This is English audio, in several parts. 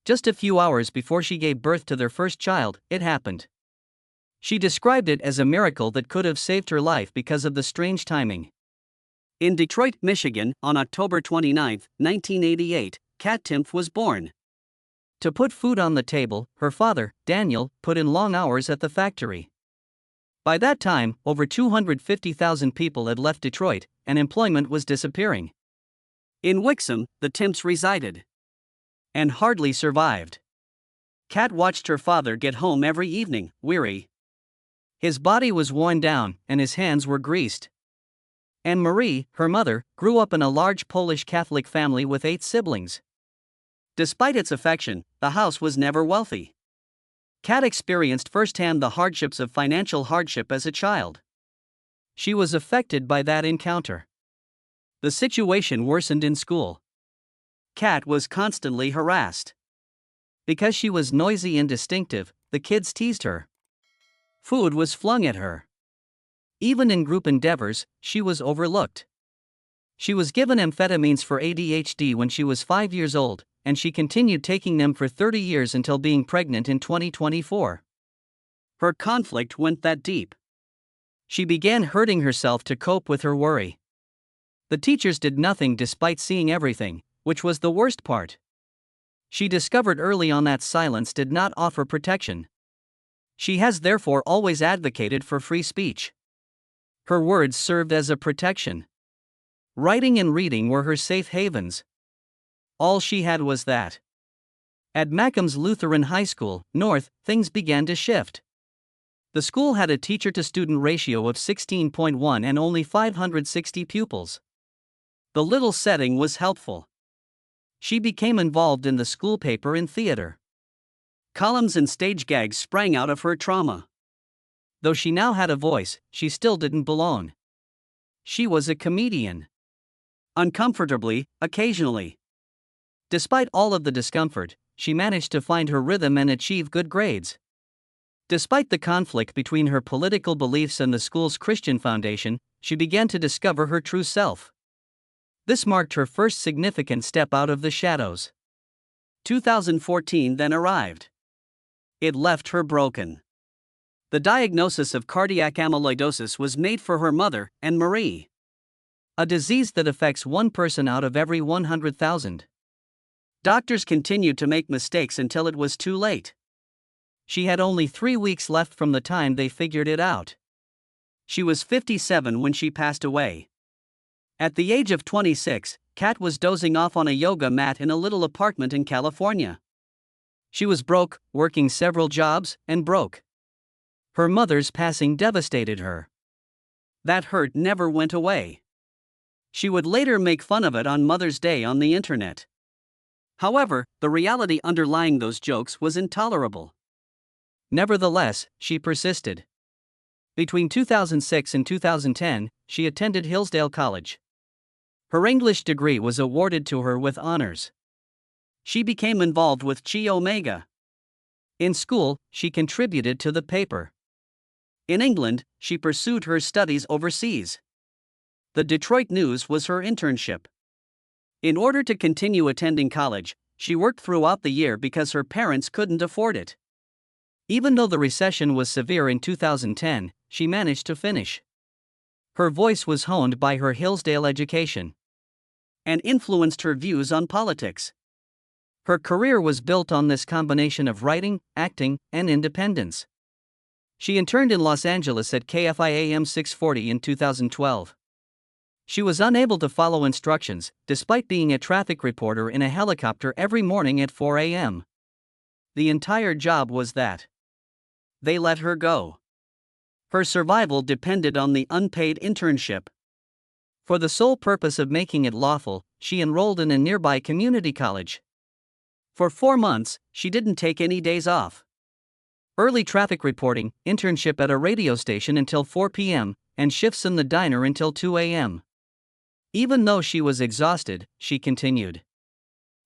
Just a few hours before she gave birth to their first child, it happened. She described it as a miracle that could have saved her life because of the strange timing. In Detroit, Michigan, on October 29, 1988, Kat Timpf was born. To put food on the table, her father, Daniel, put in long hours at the factory. By that time, over 250,000 people had left Detroit, and employment was disappearing. In Wixom, the Timpfs resided. And hardly survived. Kat watched her father get home every evening, weary. His body was worn down, and his hands were greased. And Marie, her mother, grew up in a large Polish Catholic family with 8 siblings. Despite its affection, the house was never wealthy. Kat experienced firsthand the hardships of financial hardship as a child. She was affected by that encounter. The situation worsened in school. Kat was constantly harassed. Because she was noisy and distinctive, the kids teased her. Food was flung at her. Even in group endeavors, she was overlooked. She was given amphetamines for ADHD when she was 5 years old, and she continued taking them for 30 years until being pregnant in 2024. Her conflict went that deep. She began hurting herself to cope with her worry. The teachers did nothing despite seeing everything, which was the worst part. She discovered early on that silence did not offer protection. She has therefore always advocated for free speech. Her words served as a protection. Writing and reading were her safe havens. All she had was that. At Mackham's Lutheran High School, North, things began to shift. The school had a teacher-to-student ratio of 16.1 and only 560 pupils. The little setting was helpful. She became involved in the school paper and theater. Columns and stage gags sprang out of her trauma. Though she now had a voice, she still didn't belong. She was a comedian. Uncomfortably, occasionally. Despite all of the discomfort, she managed to find her rhythm and achieve good grades. Despite the conflict between her political beliefs and the school's Christian foundation, she began to discover her true self. This marked her first significant step out of the shadows. 2014 then arrived. It left her broken. The diagnosis of cardiac amyloidosis was made for her mother and Marie. A disease that affects one person out of every 100,000. Doctors continued to make mistakes until it was too late. She had only 3 weeks left from the time they figured it out. She was 57 when she passed away. At the age of 26, Kat was dozing off on a yoga mat in a little apartment in California. She was broke, working several jobs, and broke. Her mother's passing devastated her. That hurt never went away. She would later make fun of it on Mother's Day on the internet. However, the reality underlying those jokes was intolerable. Nevertheless, she persisted. Between 2006 and 2010, she attended Hillsdale College. Her English degree was awarded to her with honors. She became involved with Chi Omega. In school, she contributed to the paper. In England, she pursued her studies overseas. The Detroit News was her internship. In order to continue attending college, she worked throughout the year because her parents couldn't afford it. Even though the recession was severe in 2010, she managed to finish. Her voice was honed by her Hillsdale education and influenced her views on politics. Her career was built on this combination of writing, acting, and independence. She interned in Los Angeles at KFI AM 640 in 2012. She was unable to follow instructions, despite being a traffic reporter in a helicopter every morning at 4 a.m. The entire job was that. They let her go. Her survival depended on the unpaid internship. For the sole purpose of making it lawful, she enrolled in a nearby community college. For 4 months, she didn't take any days off. Early traffic reporting, internship at a radio station until 4 p.m., and shifts in the diner until 2 a.m. Even though she was exhausted, she continued.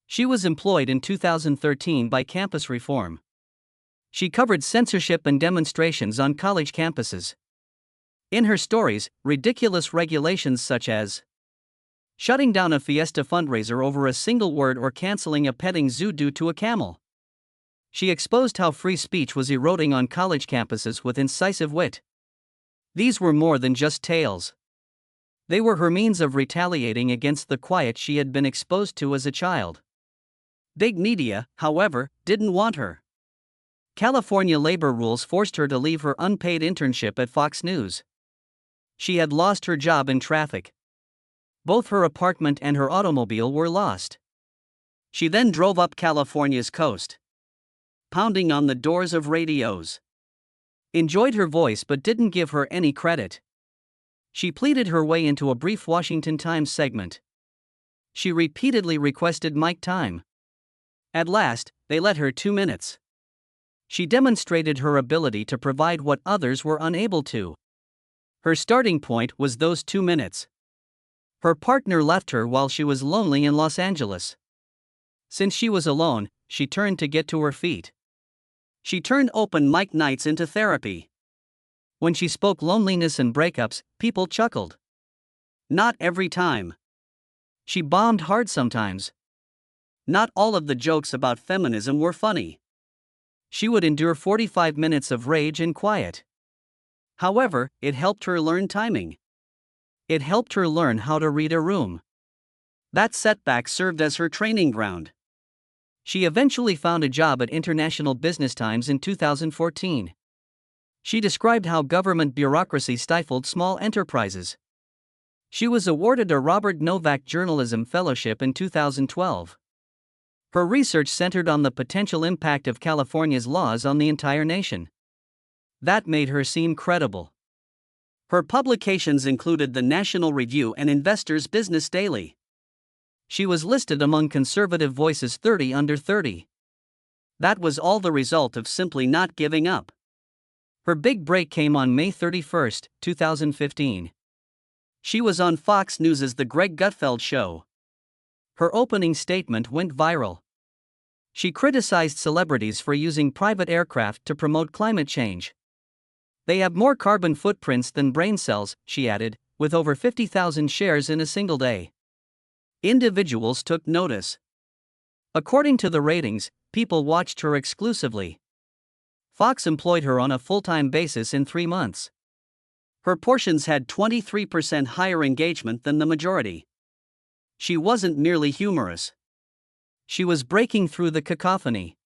She was employed in 2013 by Campus Reform. She covered censorship and demonstrations on college campuses. In her stories, ridiculous regulations such as shutting down a Fiesta fundraiser over a single word or canceling a petting zoo due to a camel She exposed how free speech was eroding on college campuses with incisive wit. These were more than just tales. They were her means of retaliating against the quiet she had been exposed to as a child. Big media, however, didn't want her. California labor rules forced her to leave her unpaid internship at Fox News. She had lost her job in traffic. Both her apartment and her automobile were lost. She then drove up California's coast, pounding on the doors of radios. Enjoyed her voice but didn't give her any credit. She pleaded her way into a brief Washington Times segment. She repeatedly requested mic time. At last, they let her 2 minutes. She demonstrated her ability to provide what others were unable to. Her starting point was those 2 minutes. Her partner left her while she was lonely in Los Angeles. Since she was alone, she turned to get to her feet. She turned open mic nights into therapy. When she spoke loneliness and breakups, people chuckled. Not every time. She bombed hard sometimes. Not all of the jokes about feminism were funny. She would endure 45 minutes of rage and quiet. However, it helped her learn timing. It helped her learn how to read a room. That setback served as her training ground. She eventually found a job at International Business Times in 2014. She described how government bureaucracy stifled small enterprises. She was awarded a Robert Novak Journalism Fellowship in 2012. Her research centered on the potential impact of California's laws on the entire nation. That made her seem credible. Her publications included the National Review and Investor's Business Daily. She was listed among Conservative Voice's 30 Under 30. That was all the result of simply not giving up. Her big break came on May 31, 2015. She was on Fox News' The Greg Gutfeld Show. Her opening statement went viral. She criticized celebrities for using private aircraft to promote climate change. They have more carbon footprints than brain cells, she added, with over 50,000 shares in a single day. Individuals took notice. According to the ratings, people watched her exclusively. Fox employed her on a full-time basis in 3 months. Her portions had 23% higher engagement than the majority. She wasn't merely humorous. She was breaking through the cacophony.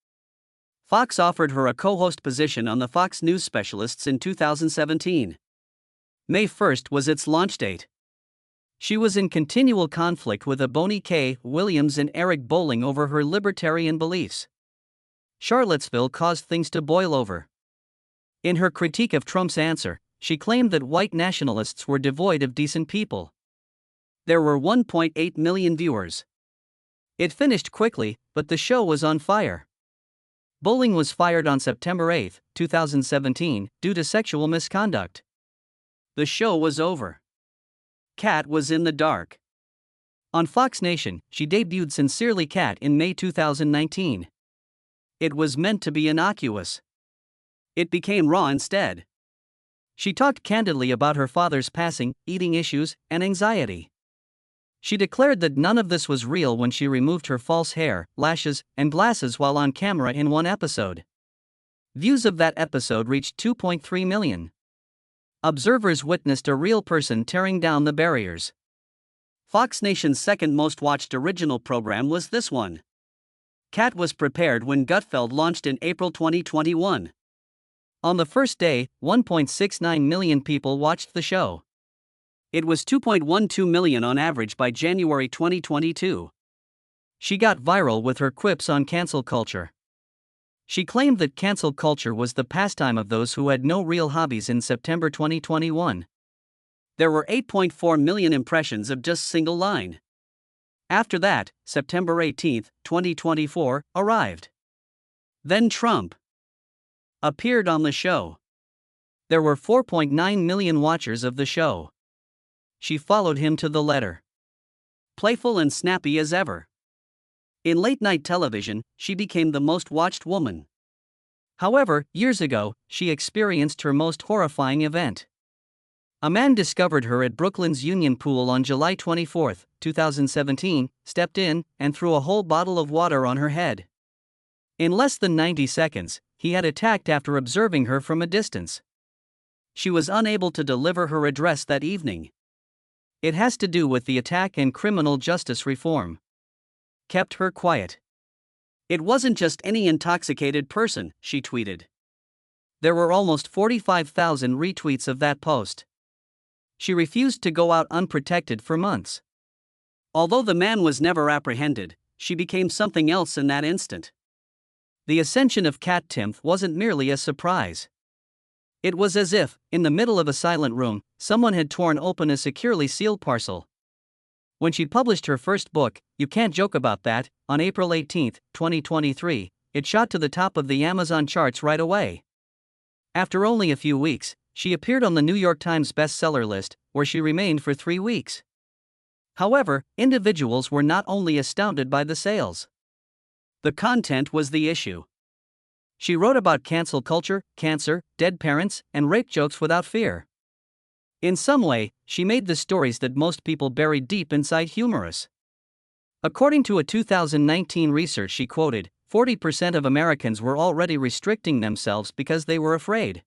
Fox offered her a co-host position on the Fox News Specialists in 2017. May 1 was its launch date. She was in continual conflict with Bonnie K. Williams and Eric Bolling over her libertarian beliefs. Charlottesville caused things to boil over. In her critique of Trump's answer, she claimed that white nationalists were devoid of decent people. There were 1.8 million viewers. It finished quickly, but the show was on fire. Bolling was fired on September 8, 2017, due to sexual misconduct. The show was over. Kat was in the dark. On Fox Nation, she debuted Sincerely Kat in May 2019. It was meant to be innocuous. It became raw instead. She talked candidly about her father's passing, eating issues, and anxiety. She declared that none of this was real when she removed her false hair, lashes, and glasses while on camera in one episode. Views of that episode reached 2.3 million. Observers witnessed a real person tearing down the barriers. Fox Nation's second most watched original program was this one. Kat was prepared when Gutfeld launched in April 2021. On the first day, 1.69 million people watched the show. It was 2.12 million on average by January 2022. She got viral with her quips on cancel culture. She claimed that cancel culture was the pastime of those who had no real hobbies in September 2021. There were 8.4 million impressions of just single line. After that, September 18, 2024, arrived. Then Trump appeared on the show. There were 4.9 million watchers of the show. She followed him to the letter. Playful and snappy as ever. In late-night television, she became the most watched woman. However, years ago, she experienced her most horrifying event. A man discovered her at Brooklyn's Union Pool on July 24, 2017, stepped in, and threw a whole bottle of water on her head. In less than 90 seconds, he had attacked after observing her from a distance. She was unable to deliver her address that evening. It has to do with the attack and criminal justice reform. Kept her quiet. It wasn't just any intoxicated person, she tweeted. There were almost 45,000 retweets of that post. She refused to go out unprotected for months. Although the man was never apprehended, she became something else in that instant. The ascension of Cat Timpf wasn't merely a surprise. It was as if, in the middle of a silent room, someone had torn open a securely sealed parcel. When she published her first book, You Can't Joke About That, on April 18, 2023, it shot to the top of the Amazon charts right away. After only a few weeks, she appeared on the New York Times bestseller list, where she remained for 3 weeks. However, individuals were not only astounded by the sales. The content was the issue. She wrote about cancel culture, cancer, dead parents, and rape jokes without fear. In some way, she made the stories that most people buried deep inside humorous. According to a 2019 research she quoted, 40% of Americans were already restricting themselves because they were afraid.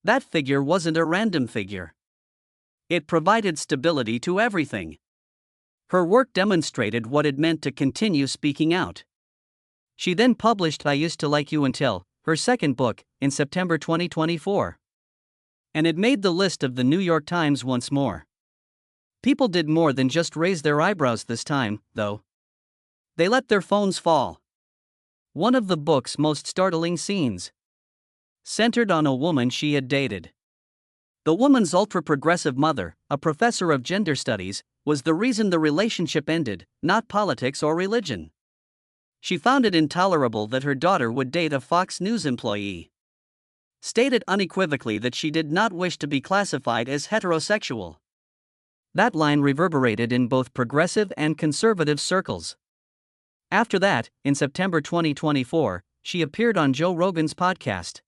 That figure wasn't a random figure. It provided stability to everything. Her work demonstrated what it meant to continue speaking out. She then published I Used to Like You Until, her second book, in September 2024. And it made the list of the New York Times once more. People did more than just raise their eyebrows this time, though. They let their phones fall. One of the book's most startling scenes centered on a woman she had dated. The woman's ultra-progressive mother, a professor of gender studies, was the reason the relationship ended, not politics or religion. She found it intolerable that her daughter would date a Fox News employee. Stated unequivocally that she did not wish to be classified as heterosexual. That line reverberated in both progressive and conservative circles. After that, in September 2024, she appeared on Joe Rogan's podcast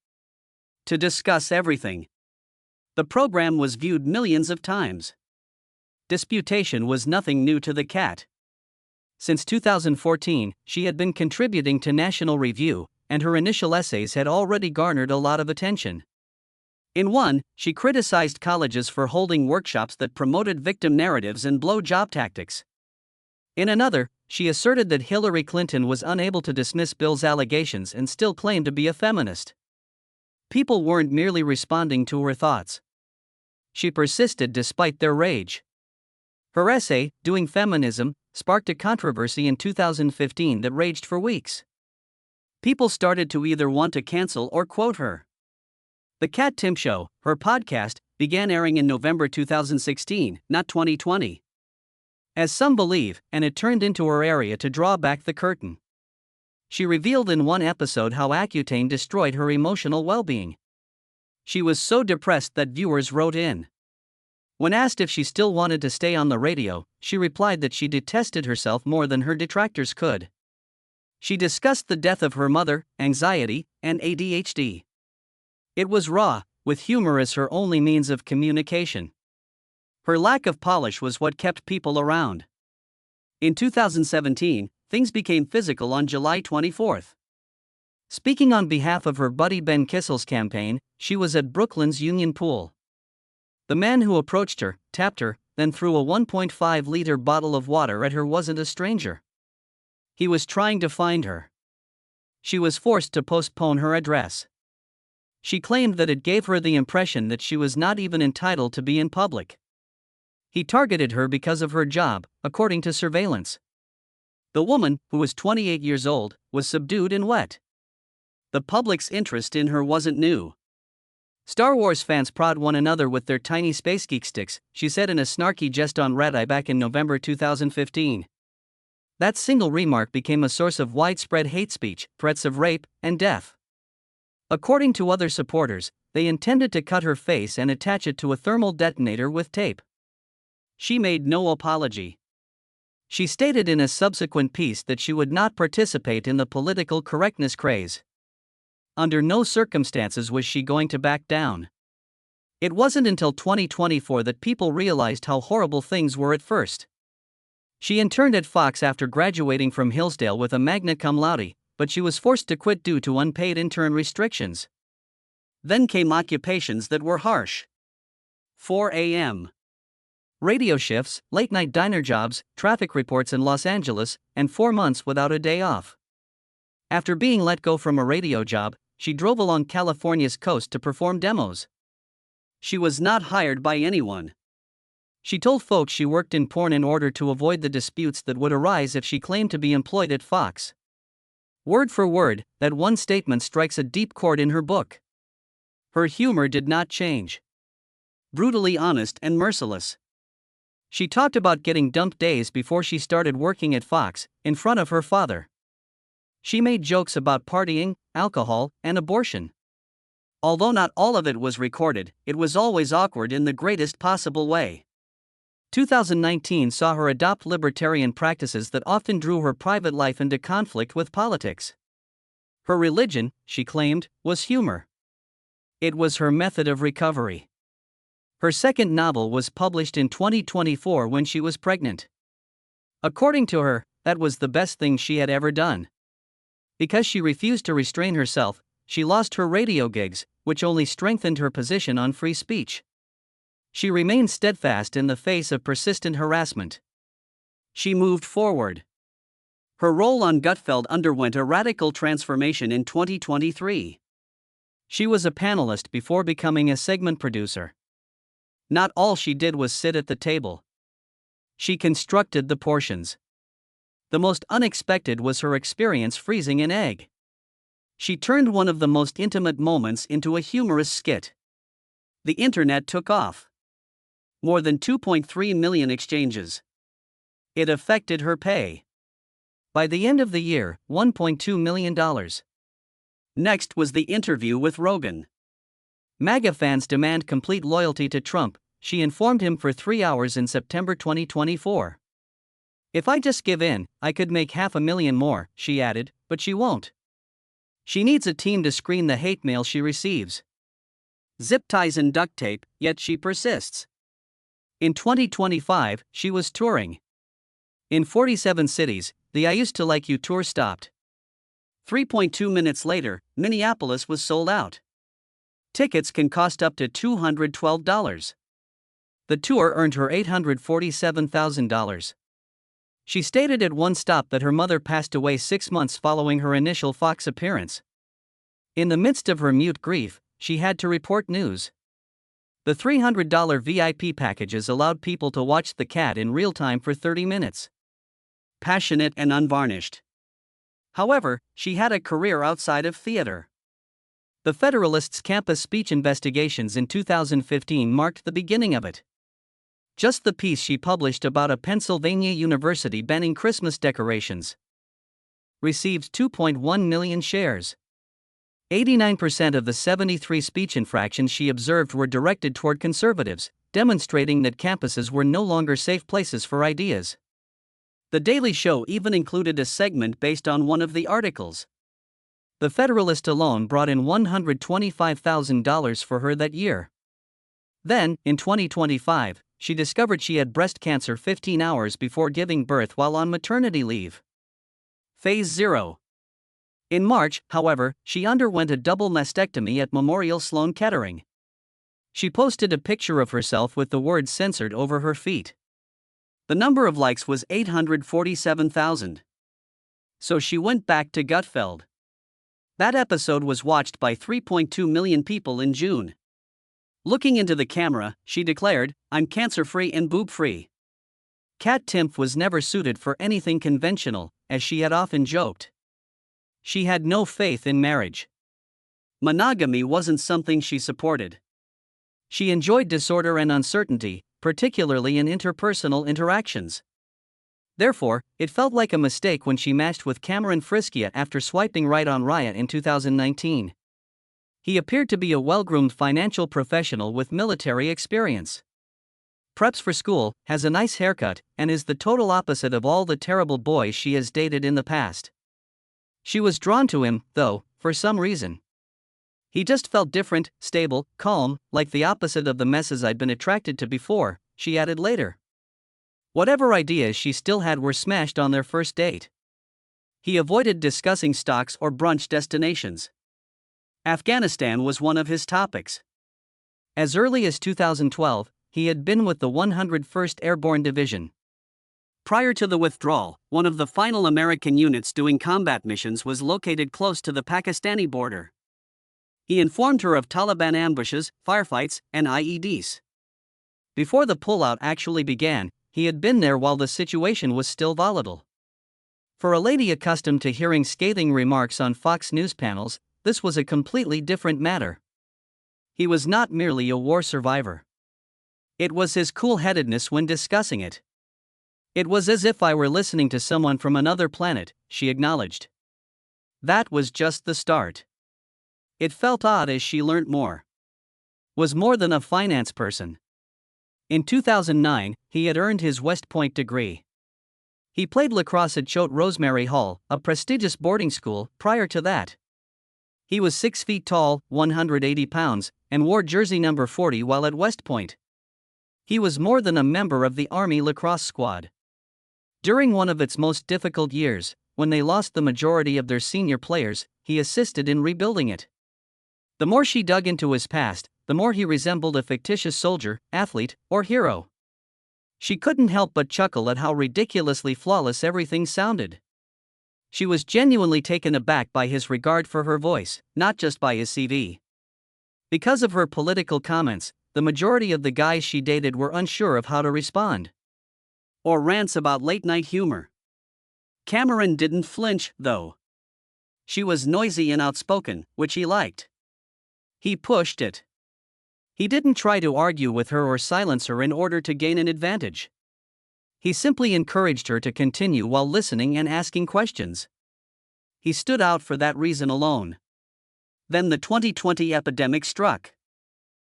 to discuss everything. The program was viewed millions of times. Disputation was nothing new to the cat. Since 2014, she had been contributing to National Review, and her initial essays had already garnered a lot of attention. In one, she criticized colleges for holding workshops that promoted victim narratives and blow-job tactics. In another, she asserted that Hillary Clinton was unable to dismiss Bill's allegations and still claimed to be a feminist. People weren't merely responding to her thoughts. She persisted despite their rage. Her essay, Doing Feminism, sparked a controversy in 2015 that raged for weeks. People started to either want to cancel or quote her. The Cat Timpf Show, her podcast, began airing in November 2016, not 2020. As some believe, and it turned into her area to draw back the curtain. She revealed in one episode how Accutane destroyed her emotional well-being. She was so depressed that viewers wrote in. When asked if she still wanted to stay on the radio, she replied that she detested herself more than her detractors could. She discussed the death of her mother, anxiety, and ADHD. It was raw, with humor as her only means of communication. Her lack of polish was what kept people around. In 2017, things became physical on July 24. Speaking on behalf of her buddy Ben Kissel's campaign, she was at Brooklyn's Union Pool. The man who approached her, tapped her, then threw a 1.5-liter bottle of water at her wasn't a stranger. He was trying to find her. She was forced to postpone her address. She claimed that it gave her the impression that she was not even entitled to be in public. He targeted her because of her job, according to surveillance. The woman, who was 28 years old, was subdued and wet. The public's interest in her wasn't new. Star Wars fans prod one another with their tiny space geek sticks, she said in a snarky jest on Red-Eye back in November 2015. That single remark became a source of widespread hate speech, threats of rape, and death. According to other supporters, they intended to cut her face and attach it to a thermal detonator with tape. She made no apology. She stated in a subsequent piece that she would not participate in the political correctness craze. Under no circumstances was she going to back down. It wasn't until 2024 that people realized how horrible things were at first. She interned at Fox after graduating from Hillsdale with a magna cum laude, but she was forced to quit due to unpaid intern restrictions. Then came occupations that were harsh. 4 a.m. radio shifts, late-night diner jobs, traffic reports in Los Angeles, and 4 months without a day off. After being let go from a radio job, she drove along California's coast to perform demos. She was not hired by anyone. She told folks she worked in porn in order to avoid the disputes that would arise if she claimed to be employed at Fox. Word for word, that one statement strikes a deep chord in her book. Her humor did not change. Brutally honest and merciless. She talked about getting dumped days before she started working at Fox, in front of her father. She made jokes about partying, alcohol, and abortion. Although not all of it was recorded, it was always awkward in the greatest possible way. 2019 saw her adopt libertarian practices that often drew her private life into conflict with politics. Her religion, she claimed, was humor. It was her method of recovery. Her second novel was published in 2024 when she was pregnant. According to her, that was the best thing she had ever done. Because she refused to restrain herself, she lost her radio gigs, which only strengthened her position on free speech. She remained steadfast in the face of persistent harassment. She moved forward. Her role on Gutfeld underwent a radical transformation in 2023. She was a panelist before becoming a segment producer. Not all she did was sit at the table. She constructed the portions. The most unexpected was her experience freezing an egg. She turned one of the most intimate moments into a humorous skit. The internet took off. More than 2.3 million exchanges. It affected her pay. By the end of the year, $1.2 million. Next was the interview with Rogan. MAGA fans demand complete loyalty to Trump, she informed him for 3 hours in September 2024. If I just give in, I could make $500,000 more, she added, but she won't. She needs a team to screen the hate mail she receives. Zip ties and duct tape, yet she persists. In 2025, she was touring. In 47 cities, the I Used to Like You tour stopped. 3.2 minutes later, Minneapolis was sold out. Tickets can cost up to $212. The tour earned her $847,000. She stated at one stop that her mother passed away 6 months following her initial Fox appearance. In the midst of her mute grief, she had to report news. The $300 VIP packages allowed people to watch the cat in real time for 30 minutes. Passionate and unvarnished. However, she had a career outside of theater. The Federalist's campus speech investigations in 2015 marked the beginning of it. Just the piece she published about a Pennsylvania university banning Christmas decorations received 2.1 million shares. 89% of the 73 speech infractions she observed were directed toward conservatives, demonstrating that campuses were no longer safe places for ideas. The Daily Show even included a segment based on one of the articles. The Federalist alone brought in $125,000 for her that year. Then, in 2025, she discovered she had breast cancer 15 hours before giving birth while on maternity leave. Phase 0. In March, however, she underwent a double mastectomy at Memorial Sloan Kettering. She posted a picture of herself with the word censored over her feet. The number of likes was 847,000. So she went back to Gutfeld. That episode was watched by 3.2 million people in June. Looking into the camera, she declared, "I'm cancer-free and boob-free." Kat Timpf was never suited for anything conventional, as she had often joked. She had no faith in marriage. Monogamy wasn't something she supported. She enjoyed disorder and uncertainty, particularly in interpersonal interactions. Therefore, it felt like a mistake when she matched with Cameron Frischia after swiping right on Raya in 2019. He appeared to be a well-groomed financial professional with military experience. Preps for school, has a nice haircut, and is the total opposite of all the terrible boys she has dated in the past. She was drawn to him, though, for some reason. He just felt different, stable, calm, like the opposite of the messes I'd been attracted to before, she added later. Whatever ideas she still had were smashed on their first date. He avoided discussing stocks or brunch destinations. Afghanistan was one of his topics. As early as 2012, he had been with the 101st Airborne Division. Prior to the withdrawal, one of the final American units doing combat missions was located close to the Pakistani border. He informed her of Taliban ambushes, firefights, and IEDs. Before the pullout actually began, he had been there while the situation was still volatile. For a lady accustomed to hearing scathing remarks on Fox News panels, this was a completely different matter. He was not merely a war survivor. It was his cool-headedness when discussing it. It was as if I were listening to someone from another planet, she acknowledged. That was just the start. It felt odd as she learnt more. Was more than a finance person. In 2009, he had earned his West Point degree. He played lacrosse at Choate Rosemary Hall, a prestigious boarding school, prior to that. He was 6 feet tall, 180 pounds, and wore jersey number 40 while at West Point. He was more than a member of the Army lacrosse squad. During one of its most difficult years, when they lost the majority of their senior players, he assisted in rebuilding it. The more she dug into his past, the more he resembled a fictitious soldier, athlete, or hero. She couldn't help but chuckle at how ridiculously flawless everything sounded. She was genuinely taken aback by his regard for her voice, not just by his CV. Because of her political comments, the majority of the guys she dated were unsure of how to respond. Or rants about late-night humor. Cameron didn't flinch, though. She was noisy and outspoken, which he liked. He pushed it. He didn't try to argue with her or silence her in order to gain an advantage. He simply encouraged her to continue while listening and asking questions. He stood out for that reason alone. Then the 2020 epidemic struck.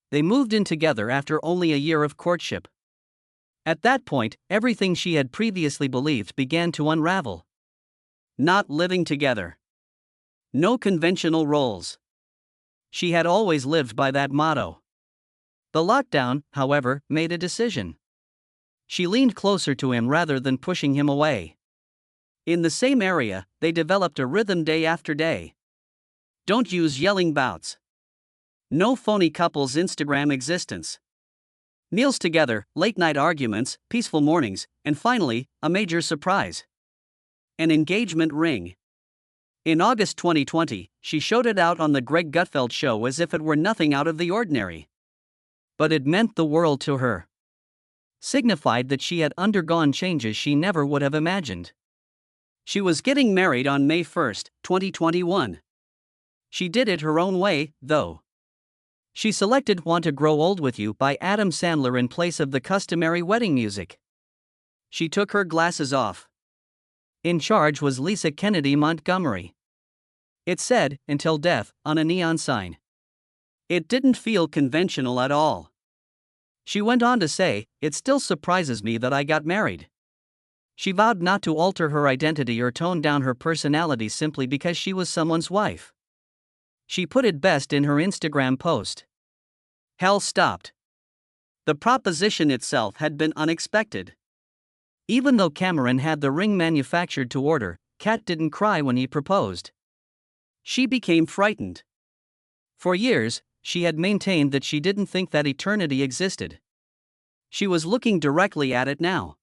They moved in together after only a year of courtship. At that point, everything she had previously believed began to unravel. Not living together. No conventional roles. She had always lived by that motto. The lockdown, however, made a decision. She leaned closer to him rather than pushing him away. In the same area, they developed a rhythm day after day. Don't use yelling bouts. No phony couples Instagram existence. Meals together, late-night arguments, peaceful mornings, and finally, a major surprise. An engagement ring. In August 2020, she showed it out on the Greg Gutfeld show as if it were nothing out of the ordinary. But it meant the world to her. Signified that she had undergone changes she never would have imagined. She was getting married on May 1, 2021. She did it her own way, though. She selected Want to Grow Old With You by Adam Sandler in place of the customary wedding music. She took her glasses off. In charge was Lisa Kennedy Montgomery. It said, "Until Death," on a neon sign. It didn't feel conventional at all. She went on to say, "It still surprises me that I got married." She vowed not to alter her identity or tone down her personality simply because she was someone's wife. She put it best in her Instagram post. Hell stopped. The proposition itself had been unexpected. Even though Cameron had the ring manufactured to order, Kat didn't cry when he proposed. She became frightened. For years, she had maintained that she didn't think that eternity existed. She was looking directly at it now.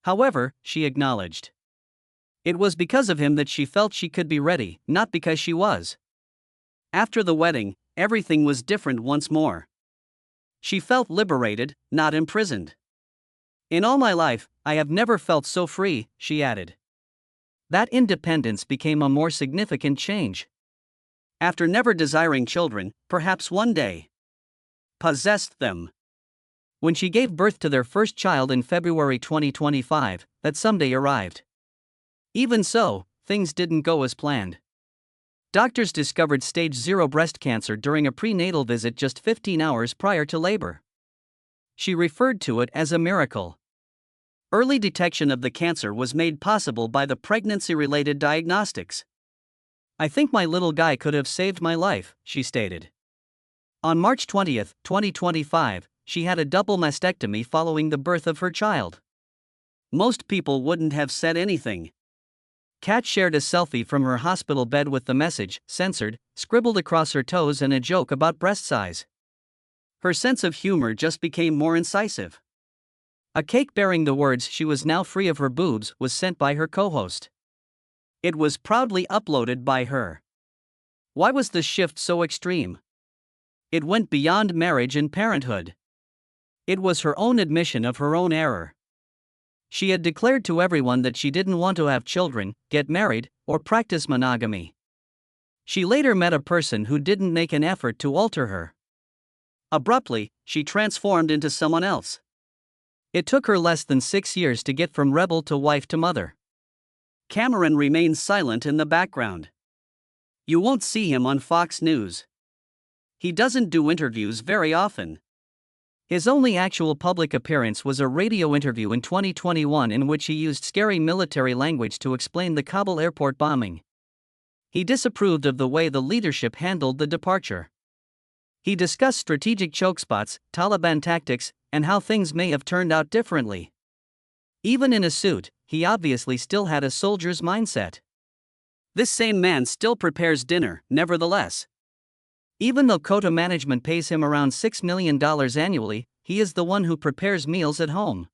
However, she acknowledged. It was because of him that she felt she could be ready, not because she was. After the wedding, everything was different once more. She felt liberated, not imprisoned. In all my life, I have never felt so free, she added. That independence became a more significant change. After never desiring children, perhaps one day possessed them. When she gave birth to their first child in February 2025, that someday arrived. Even so, things didn't go as planned. Doctors discovered stage 0 breast cancer during a prenatal visit just 15 hours prior to labor. She referred to it as a miracle. Early detection of the cancer was made possible by the pregnancy-related diagnostics. "I think my little guy could have saved my life," she stated. On March 20, 2025, she had a double mastectomy following the birth of her child. Most people wouldn't have said anything. Kat shared a selfie from her hospital bed with the message, censored, scribbled across her toes and a joke about breast size. Her sense of humor just became more incisive. A cake bearing the words "she was now free of her boobs" was sent by her co-host. It was proudly uploaded by her. Why was the shift so extreme? It went beyond marriage and parenthood. It was her own admission of her own error. She had declared to everyone that she didn't want to have children, get married, or practice monogamy. She later met a person who didn't make an effort to alter her. Abruptly, she transformed into someone else. It took her less than 6 years to get from rebel to wife to mother. Cameron remains silent in the background. You won't see him on Fox News. He doesn't do interviews very often. His only actual public appearance was a radio interview in 2021 in which he used scary military language to explain the Kabul airport bombing. He disapproved of the way the leadership handled the departure. He discussed strategic choke spots, Taliban tactics, and how things may have turned out differently. Even in a suit, he obviously still had a soldier's mindset. This same man still prepares dinner, nevertheless. Even though Kota management pays him around $6 million annually, he is the one who prepares meals at home.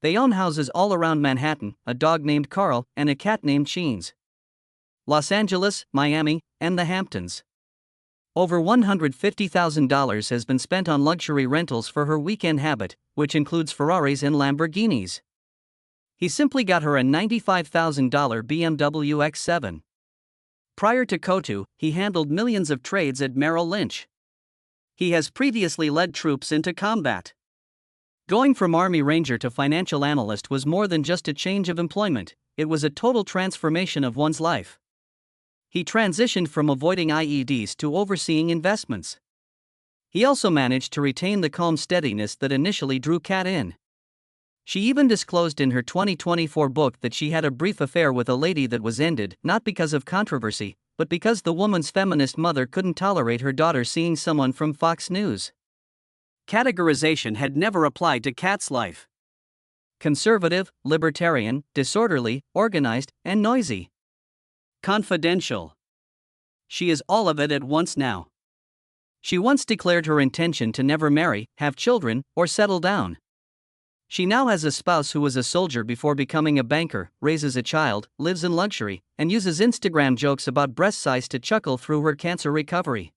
They own houses all around Manhattan, a dog named Carl, and a cat named Cheens. Los Angeles, Miami, and the Hamptons. Over $150,000 has been spent on luxury rentals for her weekend habit, which includes Ferraris and Lamborghinis. He simply got her a $95,000 BMW X7. Prior to Kotu, he handled millions of trades at Merrill Lynch. He has previously led troops into combat. Going from Army Ranger to financial analyst was more than just a change of employment, it was a total transformation of one's life. He transitioned from avoiding IEDs to overseeing investments. He also managed to retain the calm steadiness that initially drew Kat in. She even disclosed in her 2024 book that she had a brief affair with a lady that was ended not because of controversy, but because the woman's feminist mother couldn't tolerate her daughter seeing someone from Fox News. Categorization had never applied to Kat's life. Conservative, libertarian, disorderly, organized, and noisy. Confidential. She is all of it at once now. She once declared her intention to never marry, have children, or settle down. She now has a spouse who was a soldier before becoming a banker, raises a child, lives in luxury, and uses Instagram jokes about breast size to chuckle through her cancer recovery.